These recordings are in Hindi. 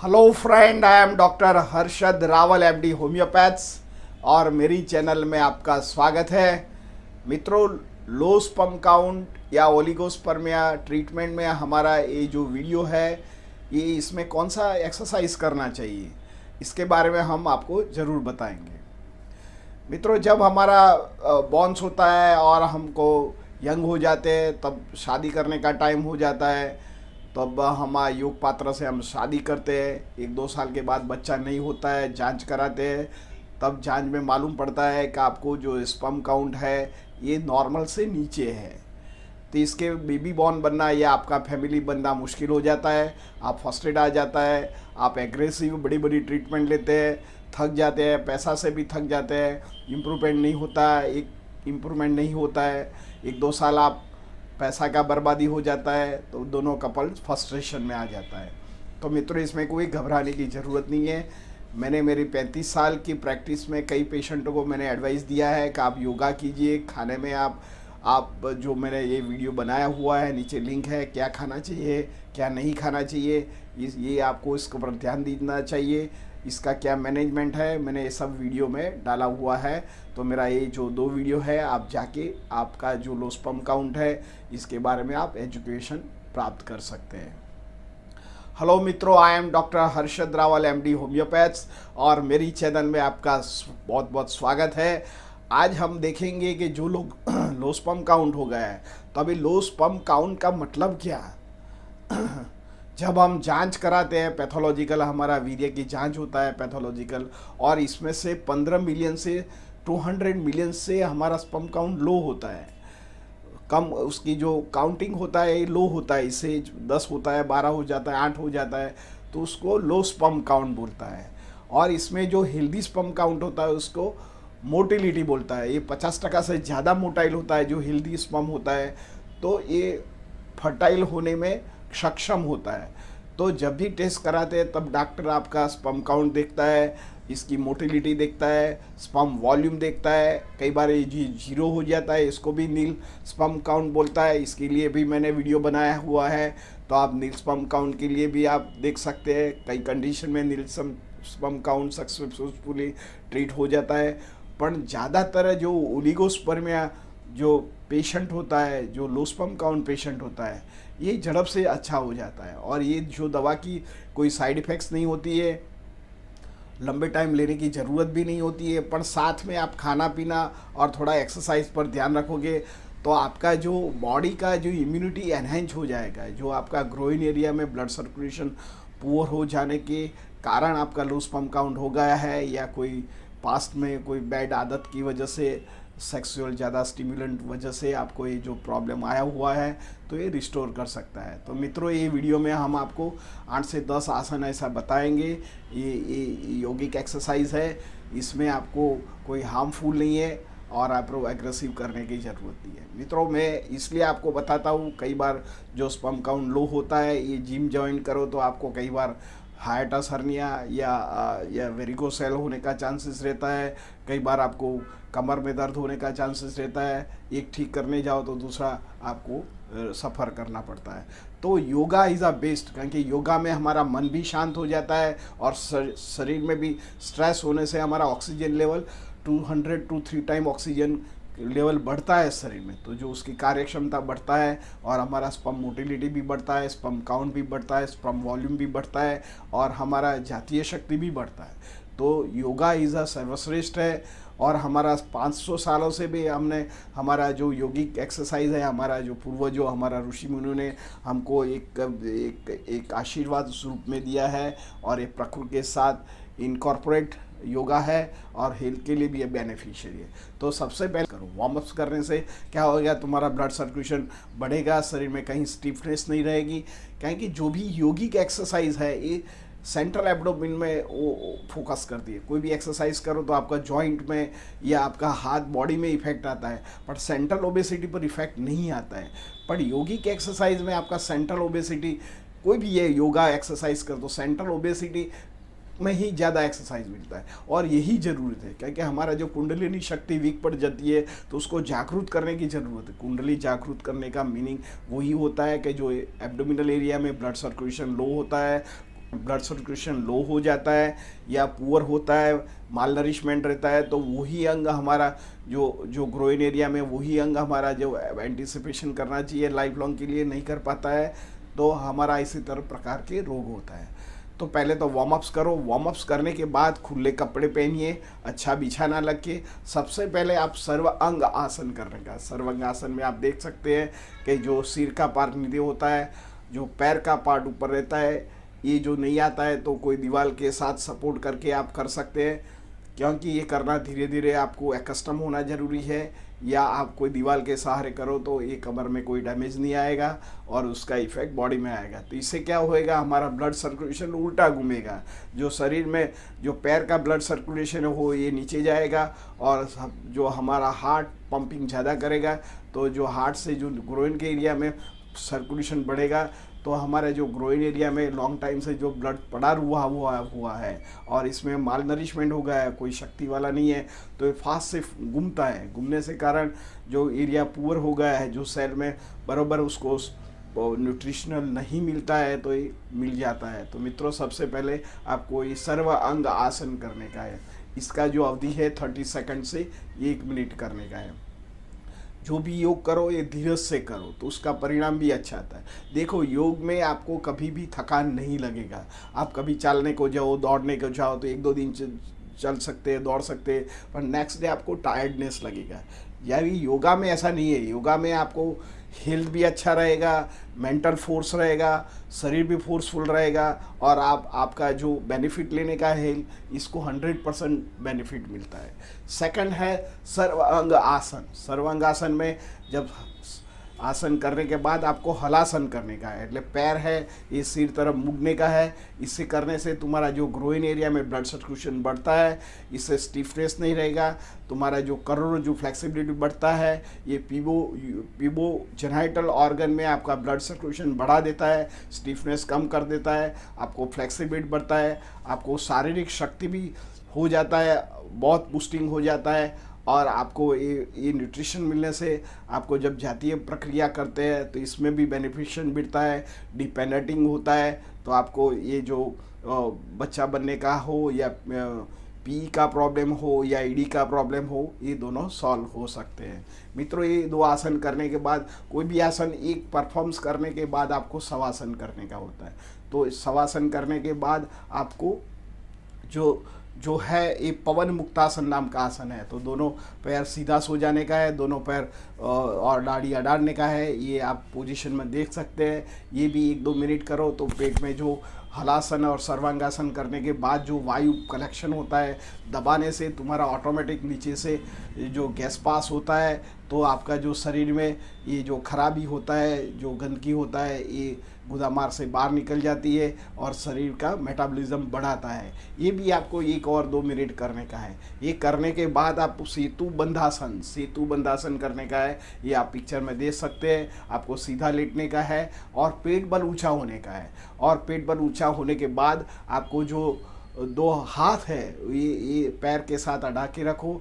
Hello friend, I am doctor Harshad Rawal MD homeopaths और मेरी चैनल में आपका स्वागत है। मित्रों, लो स्पर्म काउंट या ओलिगोस्पर्मिया ट्रीटमेंट में हमारा ये जो वीडियो है, ये इसमें कौन सा एक्सरसाइज करना चाहिए इसके बारे में हम आपको ज़रूर बताएंगे। मित्रों, जब हमारा बॉन्स होता है और हमको यंग हो जाते हैं, तब शादी करने का टाइम हो जाता है, तब हम योग पात्र से हम शादी करते हैं। 1-2 साल के बाद बच्चा नहीं होता है, जांच कराते हैं, तब जांच में मालूम पड़ता है कि आपको जो स्पर्म काउंट है ये नॉर्मल से नीचे है। तो इसके बेबी बॉर्न बनना या आपका फैमिली बनना मुश्किल हो जाता है। आप फर्स्टेड आ जाता है, आप एग्रेसिव बड़ी बड़ी ट्रीटमेंट लेते हैं, थक जाते हैं, पैसा से भी थक जाते हैं, इम्प्रूवमेंट नहीं होता है। 1-2 साल आप पैसा का बर्बादी हो जाता है, तो दोनों कपल्स फ्रस्ट्रेशन में आ जाता है। तो मित्रों, इसमें कोई घबराने की ज़रूरत नहीं है। मैंने मेरी 35 साल की प्रैक्टिस में कई पेशेंटों को मैंने एडवाइस दिया है कि आप योगा कीजिए। खाने में आप जो मैंने ये वीडियो बनाया हुआ है, नीचे लिंक है, क्या खाना चाहिए क्या नहीं खाना चाहिए, ये आपको इसके ऊपर ध्यान देना चाहिए। इसका क्या मैनेजमेंट है, मैंने ये सब वीडियो में डाला हुआ है। तो मेरा ये जो 2 वीडियो है, आप जाके आपका जो लो स्पर्म काउंट है इसके बारे में आप एजुकेशन प्राप्त कर सकते हैं। हेलो मित्रों, I am doctor Harshad Rawal MD homeopaths और मेरी चैनल में आपका बहुत बहुत स्वागत है। आज हम देखेंगे कि जो लोग लो स्पर्म काउंट हो गया है, तो अभी लो स्पर्म काउंट का मतलब क्या है। जब हम जांच कराते हैं पैथोलॉजिकल, हमारा वीर्य की जांच होता है पैथोलॉजिकल, और इसमें से 15 मिलियन से 200 मिलियन से हमारा स्पर्म काउंट लो होता है। कम उसकी जो काउंटिंग होता है ये लो होता है, इससे 10 होता है, 12 हो जाता है, 8 हो जाता है, तो उसको लो स्पर्म काउंट बोलता है। और इसमें जो हेल्दी स्पर्म काउंट होता है उसको मोटिलिटी बोलता है। ये 50% से ज़्यादा मोटाइल होता है जो हेल्दी स्पर्म होता है, तो ये फर्टाइल होने में सक्षम होता है। तो जब भी टेस्ट कराते हैं तब डॉक्टर आपका स्पर्म काउंट देखता है, इसकी मोटिलिटी देखता है, स्पर्म वॉल्यूम देखता है। कई बार ये 0 हो जाता है, इसको भी नील स्पर्म काउंट बोलता है। इसके लिए भी मैंने वीडियो बनाया हुआ है, तो आप नील स्पर्म काउंट के लिए भी आप देख सकते हैं। कई कंडीशन में नील स्पर्म काउंट सक्सेसफुली ट्रीट हो जाता है। पर ज़्यादातर जो ओलिगोस्पर्मिया जो पेशेंट होता है, जो लो स्पर्म काउंट पेशेंट होता है, ये झड़प से अच्छा हो जाता है। और ये जो दवा की कोई साइड इफ़ेक्ट्स नहीं होती है, लंबे टाइम लेने की ज़रूरत भी नहीं होती है। पर साथ में आप खाना पीना और थोड़ा एक्सरसाइज पर ध्यान रखोगे तो आपका जो बॉडी का जो इम्यूनिटी एनहेंस हो जाएगा। जो आपका ग्रोइन एरिया में ब्लड सर्कुलेशन पुअर हो जाने के कारण आपका लो स्पर्म काउंट हो गया है, या कोई पास्ट में कोई बैड आदत की वजह से, सेक्सुअल ज़्यादा स्टिमुलेंट वजह से आपको ये जो प्रॉब्लम आया हुआ है, तो ये रिस्टोर कर सकता है। तो मित्रों, ये वीडियो में हम आपको 8 से 10 आसन ऐसा बताएंगे। ये योगिक एक्सरसाइज है, इसमें आपको कोई हार्मफुल नहीं है और आपको एग्रेसिव करने की ज़रूरत नहीं है। मित्रों, मैं इसलिए आपको बताता हूँ, कई बार जो स्पर्म काउंट लो होता है, ये जिम ज्वाइन करो तो आपको कई बार हाइटस हर्निया या वेरिकोसेल होने का चांसेस रहता है। कई बार आपको कमर में दर्द होने का चांसेस रहता है। एक ठीक करने जाओ तो दूसरा आपको सफ़र करना पड़ता है। तो योगा इज़ अ बेस्ट, क्योंकि योगा में हमारा मन भी शांत हो जाता है और शरीर में भी स्ट्रेस होने से हमारा oxygen level 200 to 3 time oxygen level बढ़ता है शरीर में, तो जो उसकी कार्य क्षमता बढ़ता है और हमारा स्पर्म मोटिलिटी भी बढ़ता है, स्पर्म काउंट भी बढ़ता है, स्पर्म वॉल्यूम भी बढ़ता है और हमारा जातीय शक्ति भी बढ़ता है। तो योगा इज़ अ सर्वश्रेष्ठ है। और हमारा 500 सालों से भी हमने हमारा जो योगिक एक्सरसाइज है, हमारा जो पूर्वजों, हमारा ऋषि मुनियों ने हमको एक आशीर्वाद स्वरूप में दिया है, और ये प्रकृति के साथ इनकॉर्पोरेट योगा है और हेल्थ के लिए भी ये बेनिफिशियरी है। तो सबसे पहले करो, वार्म अप्स करने से क्या होगा, तुम्हारा ब्लड सर्कुलेशन बढ़ेगा, शरीर में कहीं स्टिफनेस नहीं रहेगी। क्योंकि जो भी योगिक एक्सरसाइज है ये सेंट्रल एब्डोमेन में वो फोकस करती है। कोई भी एक्सरसाइज करो तो आपका जॉइंट में या आपका हाथ बॉडी में इफेक्ट आता है, पर सेंट्रल ओबेसिटी पर इफेक्ट नहीं आता है। पर योगिक एक्सरसाइज में आपका सेंट्रल ओबेसिटी, कोई भी ये योगा एक्सरसाइज कर तो सेंट्रल ओबेसिटी में ही ज़्यादा एक्सरसाइज मिलता है। और यही ज़रूरत है, क्योंकि हमारा जो कुंडलिनी शक्ति वीक पड़ जाती है, तो उसको जागरूक करने की ज़रूरत है। कुंडली जागरूक करने का मीनिंग वही होता है कि जो एब्डोमिनल एरिया में ब्लड सर्कुलेशन लो होता है, ब्लड सर्कुलेशन लो हो जाता है या पुअर होता है, माल नरिशमेंट रहता है, तो वही अंग हमारा जो ग्रोइन एरिया में वही अंग हमारा जो एंटिसिपेशन करना चाहिए लाइफ लॉन्ग के लिए नहीं कर पाता है, तो हमारा इसी तरह प्रकार के रोग होता है। तो पहले तो वार्म अप्स करो, वार्म अप्स करने के बाद खुले कपड़े पहनिए, अच्छा बिछाना लग के। सबसे पहले आप सर्वांग आसन करने का, सर्वांग आसन में आप देख सकते हैं कि जो सिर का पार्ट नीचे होता है, जो पैर का पार्ट ऊपर रहता है, ये जो नहीं आता है तो कोई दीवार के साथ सपोर्ट करके आप कर सकते हैं, क्योंकि ये करना धीरे धीरे आपको एकस्टम होना ज़रूरी है। या आप कोई दीवार के सहारे करो तो ये कमर में कोई डैमेज नहीं आएगा और उसका इफेक्ट बॉडी में आएगा। तो इससे क्या होएगा, हमारा ब्लड सर्कुलेशन उल्टा घूमेगा, जो शरीर में जो पैर का ब्लड सर्कुलेशन हो ये नीचे जाएगा और जो हमारा हार्ट पंपिंग ज़्यादा करेगा, तो जो हार्ट से जो ग्रोइन के एरिया में सर्कुलेशन बढ़ेगा, तो हमारे जो ग्रोइन एरिया में लॉन्ग टाइम से जो ब्लड पड़ा हुआ है और इसमें माल नरिशमेंट हो गया है, कोई शक्ति वाला नहीं है, तो ये फास्ट से घूमता है। घूमने से कारण जो एरिया पुअर हो गया है, जो सेल में बराबर उसको न्यूट्रिशनल नहीं मिलता है, तो ये मिल जाता है। तो मित्रों, सबसे पहले आपको ये सर्वांग आसन करने का है। इसका जो अवधि है 30 सेकंड से 1 मिनट करने का है। जो भी योग करो ये धीरज से करो, तो उसका परिणाम भी अच्छा आता है। देखो, योग में आपको कभी भी थकान नहीं लगेगा। आप कभी चलने को जाओ, दौड़ने को जाओ, तो 1-2 दिन चल सकते हैं, दौड़ सकते हैं, पर नेक्स्ट डे आपको टायर्डनेस लगेगा। यानी योगा में ऐसा नहीं है। योगा में आपको हेल्थ भी अच्छा रहेगा, मेंटल फोर्स रहेगा, शरीर भी फोर्सफुल रहेगा, और आपका जो बेनिफिट लेने का है इसको 100% बेनिफिट मिलता है। सेकंड है सर्वांग आसन। सर्वांग आसन में जब आसन करने के बाद आपको हलासन करने का है, मतलब पैर है ये सिर तरफ मुड़ने का है। इससे करने से तुम्हारा जो ग्रोइन एरिया में ब्लड सर्कुलेशन बढ़ता है, इससे स्टिफनेस नहीं रहेगा, तुम्हारा जो करोड़ जो फ्लेक्सिबिलिटी बढ़ता है, ये पीबो जेनाइटल ऑर्गन में आपका ब्लड सर्कुलेशन बढ़ा देता है, स्टिफनेस कम कर देता है, आपको फ्लेक्सिबिलिटी बढ़ता है, आपको शारीरिक शक्ति भी हो जाता है, बहुत बूस्टिंग हो जाता है। और आपको ये न्यूट्रिशन मिलने से आपको जब जातीय प्रक्रिया करते हैं तो इसमें भी बेनिफिशियल मिलता है, डिपेंडेटिंग होता है। तो आपको ये जो बच्चा बनने का हो या पी का प्रॉब्लम हो या ईडी का प्रॉब्लम हो, ये दोनों सॉल्व हो सकते हैं। मित्रों, ये 2 आसन करने के बाद, कोई भी आसन एक परफॉर्म्स करने के बाद आपको शवासन करने का होता है। तो शवासन करने के बाद आपको जो है ये पवन मुक्तासन नाम का आसन है। तो दोनों पैर सीधा सो जाने का है, दोनों पैर और दाढ़ी अडाड़ने का है। ये आप पोजीशन में देख सकते हैं। ये भी 1-2 मिनट करो तो पेट में जो हलासन और सर्वांगासन करने के बाद जो वायु कलेक्शन होता है, दबाने से तुम्हारा ऑटोमेटिक नीचे से जो गैस पास होता है, तो आपका जो शरीर में ये जो खराबी होता है, जो गंदगी होता है, ये गुदामार से बाहर निकल जाती है और शरीर का मेटाबॉलिज्म बढ़ाता है। ये भी आपको 1 और 2 मिनट करने का है। ये करने के बाद आप सेतु बंधासन करने का है। ये आप पिक्चर में देख सकते हैं। आपको सीधा लेटने का है और पेट बल ऊंचा होने का है। और पेट बल ऊंचा होने के बाद आपको जो 2 हाथ है ये पैर के साथ अड़ा के रखो,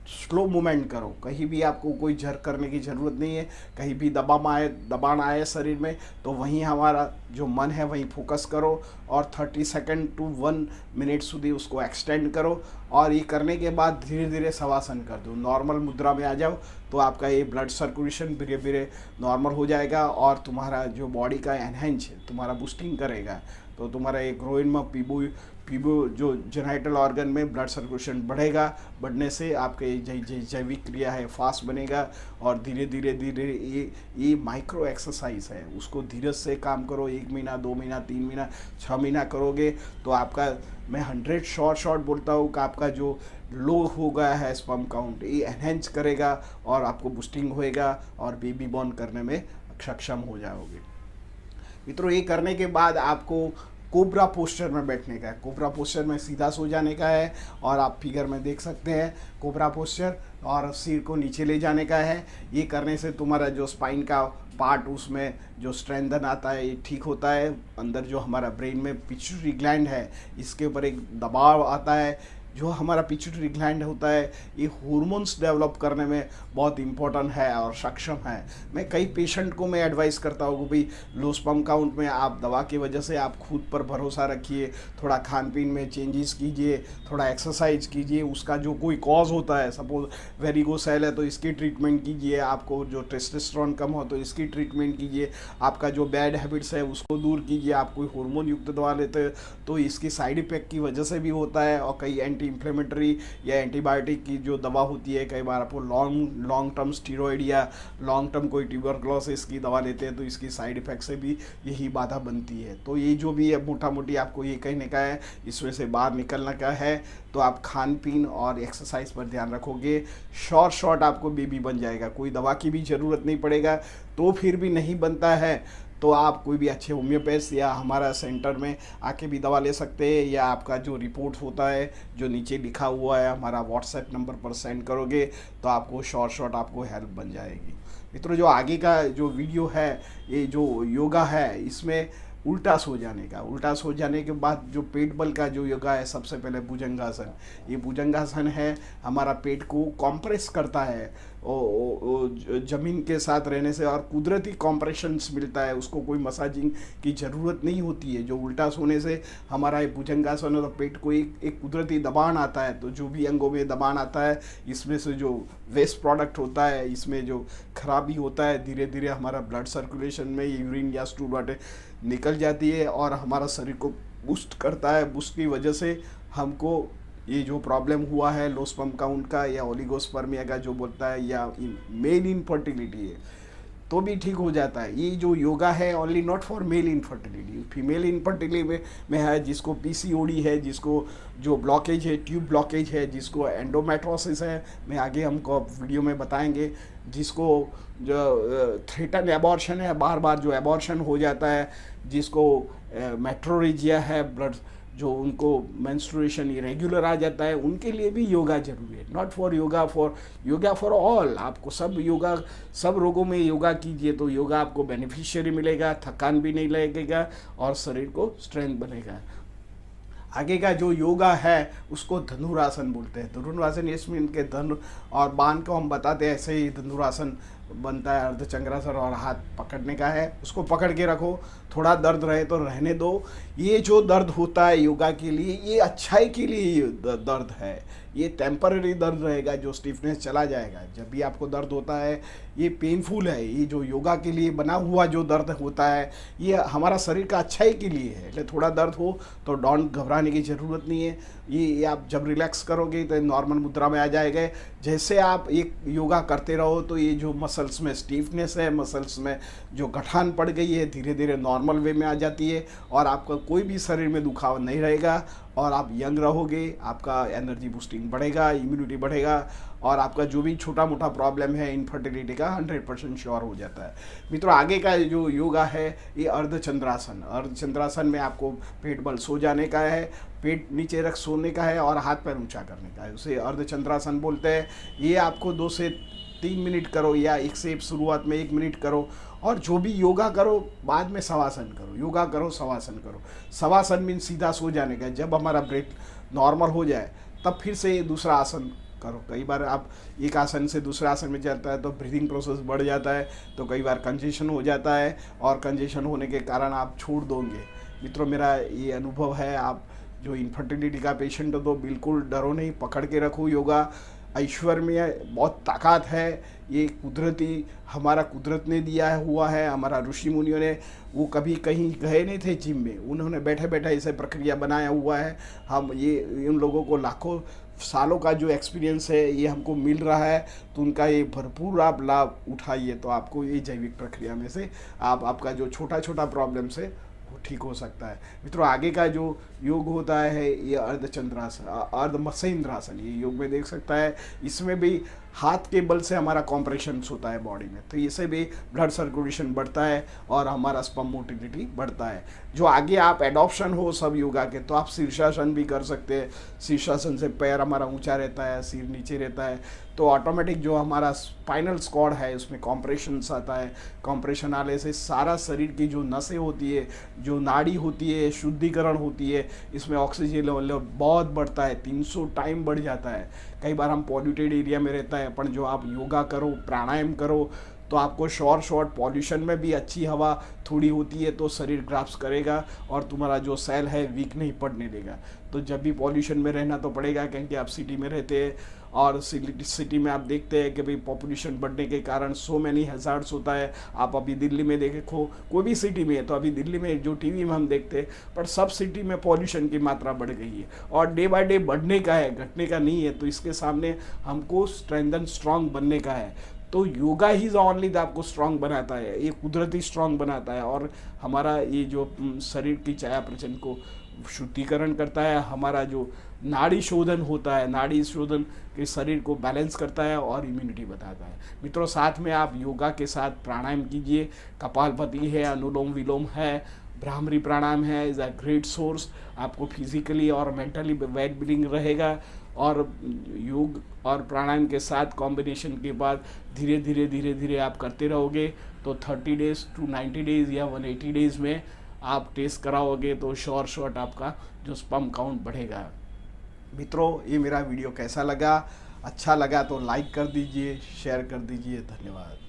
स्लो मूवमेंट करो। कहीं भी आपको कोई झर करने की ज़रूरत नहीं है। कहीं भी दबाना आए शरीर में तो वहीं हमारा जो मन है वहीं फोकस करो और 30 सेकंड टू 1 मिनट સુધી उसको एक्सटेंड करो। और ये करने के बाद धीरे धीरे शवासन कर दो, नॉर्मल मुद्रा में आ जाओ, तो आपका ये ब्लड सर्कुलेशन धीरे धीरे नॉर्मल हो जाएगा और तुम्हारा जो बॉडी का एनहेंस है, तुम्हारा बूस्टिंग करेगा। तो तुम्हारा एक ग्रोइन में पीबो जो जेनाइटल ऑर्गन में ब्लड सर्कुलेशन बढ़ेगा। बढ़ने से आपके जैविक क्रिया है फास्ट बनेगा और धीरे धीरे ये माइक्रो एक्सरसाइज है, उसको धीरज से काम करो। 1 महीना, 2 महीना, 3 महीना, 6 महीना करोगे तो आपका, मैं 100 शॉर्ट बोलता हूँ कि आपका जो लो हो गया है स्पर्म काउंट, ये एनहेंस करेगा और आपको बूस्टिंग होएगा और बेबी बॉर्न करने में सक्षम हो जाओगे। मित्रों, ये करने के बाद आपको कोबरा पोस्चर में बैठने का है। कोबरा पोस्चर में सीधा सो जाने का है और आप फिगर में देख सकते हैं कोबरा पोस्चर, और सिर को नीचे ले जाने का है। ये करने से तुम्हारा जो स्पाइन का पार्ट, उसमें जो स्ट्रेंथन आता है, ये ठीक होता है। अंदर जो हमारा ब्रेन में पिट्यूटरी ग्लैंड है, इसके ऊपर एक दबाव आता है जो हमारा पिट्यूटरी ग्लैंड होता है ये हार्मोन्स डेवलप करने में बहुत इंपॉर्टेंट है और सक्षम है। मैं कई पेशेंट को मैं एडवाइस करता हूँ कि भाई लो स्पर्म काउंट में आप दवा की वजह से आप खुद पर भरोसा रखिए, थोड़ा खान पीन में चेंजेस कीजिए, थोड़ा एक्सरसाइज कीजिए, उसका जो कोई कॉज होता है, सपोज वेरिगोसेल है तो इसकी ट्रीटमेंट कीजिए, आपको जो टेस्टोस्टेरोन कम हो तो इसकी ट्रीटमेंट कीजिए, आपका जो बैड हैबिट्स है उसको दूर कीजिए। आप कोई हार्मोन युक्त दवा लेते हैं तो इसकी साइड इफेक्ट की वजह से भी होता है, और कई एंटी इन्फ्लेमेटरी या एंटीबायोटिक की जो दवा होती है, कई बार आपको लॉन्ग टर्म स्टीरॉयड या लॉन्ग टर्म कोई ट्यूबरक्लोसिस की दवा लेते हैं तो इसकी साइड इफेक्ट से भी यही बाधा बनती है। तो ये जो भी है मोटा मोटी आपको ये कहने का है, इसमें से बाहर निकलना का है, तो आप खान पीन और एक्सरसाइज पर ध्यान रखोगे, शॉर्ट आपको बेबी बन जाएगा, कोई दवा की भी ज़रूरत नहीं पड़ेगा। तो फिर भी नहीं बनता है तो आप कोई भी अच्छे होम्योपैथ या हमारा सेंटर में आके भी दवा ले सकते हैं, या आपका जो रिपोर्ट होता है जो नीचे लिखा हुआ है हमारा व्हाट्सएप नंबर पर सेंड करोगे तो आपको शॉर्ट आपको हेल्प बन जाएगी। मित्रों, जो आगे का जो वीडियो है, ये जो योगा है, इसमें उल्टा सो जाने के बाद जो पेट बल का जो योगा है, सबसे पहले भुजंगासन। ये भुजंगासन है, हमारा पेट को कॉम्प्रेस करता है ज़मीन के साथ रहने से, और कुदरती कॉम्प्रेशंस मिलता है, उसको कोई मसाजिंग की ज़रूरत नहीं होती है। जो उल्टा सोने से हमारा ये भुजंगासन है तो पेट को एक कुदरती दबान आता है, तो जो भी अंगों में दबान आता है, इसमें से जो वेस्ट प्रोडक्ट होता है, इसमें जो खराबी होता है, धीरे धीरे हमारा ब्लड सर्कुलेशन में यूरिन या स्टूल वाटे निकल जाती है और हमारा शरीर को बूस्ट करता है। बूस्ट की वजह से हमको ये जो प्रॉब्लम हुआ है लो स्पर्म काउंट का या ओलिगोस्पर्मिया का जो बोलता है, या मेल इनफर्टिलिटी है, तो भी ठीक हो जाता है। ये जो योगा है only not for male infertility, female infertility में है, जिसको पीसीओडी है, जिसको जो ब्लॉकेज है, ट्यूब ब्लॉकेज है, जिसको एंडोमेट्रोसिस है, मैं आगे हमको वीडियो में बताएंगे, जिसको जो थ्रेटन एबॉर्शन है, बार बार जो एबॉर्शन हो जाता है, जिसको मेट्रोरेजिया है, ब्लड जो उनको मेंस्ट्रुएशन इरेगुलर आ जाता है, उनके लिए भी योगा जरूरी है। Not for yoga for all. आपको सब रोगों में योगा कीजिए तो योगा आपको बेनिफिशियरी मिलेगा, थकान भी नहीं लगेगा और शरीर को स्ट्रेंथ बनेगा। आगे का जो योगा है उसको धनुरासन बोलते हैं। धनुरासन इसमें इनके धनु और बाण को हम बताते हैं, ऐसे ही धनुरासन बनता है। अर्धचंद्रासन और हाथ पकड़ने का है, उसको पकड़ के रखो, थोड़ा दर्द रहे तो रहने दो। ये जो दर्द होता है योगा के लिए, ये अच्छाई के लिए दर्द है, ये टेम्पररी दर्द रहेगा, जो स्टिफनेस चला जाएगा। जब भी आपको दर्द होता है ये पेनफुल है, ये जो योगा के लिए बना हुआ जो दर्द होता है ये हमारा शरीर का अच्छाई के लिए है। इसलिए थोड़ा दर्द हो तो डोंट घबराने की ज़रूरत नहीं है। ये आप जब रिलैक्स करोगे तो नॉर्मल मुद्रा में आ जाएगा। जैसे आप एक योगा करते रहो तो ये जो मसल्स में स्टीफनेस है, मसल्स में जो गठान पड़ गई है, धीरे धीरे नॉर्मल वे में आ जाती है और आपका कोई भी शरीर में दुखाव नहीं रहेगा और आप यंग रहोगे, आपका एनर्जी बूस्टिंग बढ़ेगा, इम्यूनिटी बढ़ेगा और आपका जो भी छोटा मोटा प्रॉब्लम है इनफर्टिलिटी का 100% श्योर हो जाता है। मित्रों, आगे का जो योगा है ये अर्धचंद्रासन। अर्धचंद्रासन में आपको पेट बल सो जाने का है, पेट नीचे रख सोने का है और हाथ पैर ऊंचा करने का है, उसे अर्धचंद्रासन बोलते हैं। ये आपको 2 से 3 मिनट करो या एक से शुरुआत में 1 मिनट करो, और जो भी योगा करो बाद में शवासन करो। योगा करो, शवासन करो। शवासन मीन सीधा सो जाने का। जब हमारा ब्रेथ नॉर्मल हो जाए तब फिर से दूसरा आसन करो। कई बार आप एक आसन से दूसरे आसन में जाता है तो ब्रीदिंग प्रोसेस बढ़ जाता है, तो कई बार कंजेशन हो जाता है और कंजेशन होने के कारण आप छोड़ दोगे। मित्रों, मेरा ये अनुभव है, आप जो इनफर्टिलिटी का पेशेंट हो तो बिल्कुल डरो नहीं, पकड़ के रखो। योगा ईश्वर में बहुत ताकत है, ये कुदरती हमारा कुदरत ने दिया हुआ है। हमारा ऋषि मुनियों ने, वो कभी कहीं गए नहीं थे जिम में, उन्होंने बैठे बैठे ऐसे प्रक्रिया बनाया हुआ है। हम ये उन लोगों को लाखों सालों का जो एक्सपीरियंस है ये हमको मिल रहा है, तो उनका ये भरपूर आप लाभ उठाइए तो आपको ये जैविक प्रक्रिया में से आपका जो छोटा छोटा प्रॉब्लम्स है वो ठीक हो सकता है। मित्रों, आगे का जो योग होता है ये अर्धचंद्रासन, अर्धमत्स्येंद्रासन, ये योग में देख सकता है। इसमें भी हाथ के बल से हमारा कॉम्प्रेशन होता है बॉडी में, तो इससे भी ब्लड सर्कुलेशन बढ़ता है और हमारा स्पर्म मोटिलिटी बढ़ता है। जो आगे आप एडॉप्शन हो सब योगा के, तो आप शीर्षासन भी कर सकते हैं। शीर्षासन से पैर हमारा ऊंचा रहता है, सिर नीचे रहता है, तो ऑटोमेटिक जो हमारा स्पाइनल कॉर्ड है उसमें कॉम्प्रेशन आता है। कॉम्प्रेशन आने से सारा शरीर की जो नसें होती है, जो नाड़ी होती है, शुद्धिकरण होती है, इसमें ऑक्सीजन लेवल बहुत बढ़ता है, 300 टाइम बढ़ जाता है। कई बार हम पॉल्यूटेड एरिया में रहता है, पर जो आप योगा करो, प्राणायाम करो, तो आपको शॉर्ट पॉल्यूशन में भी अच्छी हवा थोड़ी होती है, तो शरीर ग्राफ्स करेगा और तुम्हारा जो सेल है वीक नहीं पड़ने देगा। तो जब भी पॉल्यूशन में रहना तो पड़ेगा, क्योंकि आप सिटी में रहते हैं और सिटी में आप देखते हैं कि भाई पॉपुलेशन बढ़ने के कारण सो मैनी हैजार्ड्स होता है। आप अभी दिल्ली में देखो, कोई भी सिटी में है, तो अभी दिल्ली में जो टीवी में हम देखते हैं, पर सब सिटी में पॉल्यूशन की मात्रा बढ़ गई है और डे बाय डे बढ़ने का है, घटने का नहीं है। तो इसके सामने हमको स्ट्रेंथन स्ट्रांग बनने का है। तो योगा ही ओनली आपको स्ट्रांग बनाता है, ये कुदरती स्ट्रांग बनाता है और हमारा ये जो शरीर की चयापचय को शुद्धिकरण करता है, हमारा जो नाड़ी शोधन होता है, नाड़ी शोधन के शरीर को बैलेंस करता है और इम्यूनिटी बताता है। मित्रों, साथ में आप योगा के साथ प्राणायाम कीजिए। कपालभाति है, अनुलोम विलोम है, भ्रामरी प्राणायाम है, इज़ अ ग्रेट सोर्स। आपको फिजिकली और मेंटली वेल बीइंग रहेगा और योग और प्राणायाम के साथ कॉम्बिनेशन के बाद धीरे धीरे आप करते रहोगे तो 30 डेज टू 90 डेज या 180 डेज में आप टेस्ट कराओगे तो शॉर्ट आपका जो स्पर्म काउंट बढ़ेगा। मित्रों, ये मेरा वीडियो कैसा लगा? अच्छा लगा तो लाइक कर दीजिए, शेयर कर दीजिए। धन्यवाद।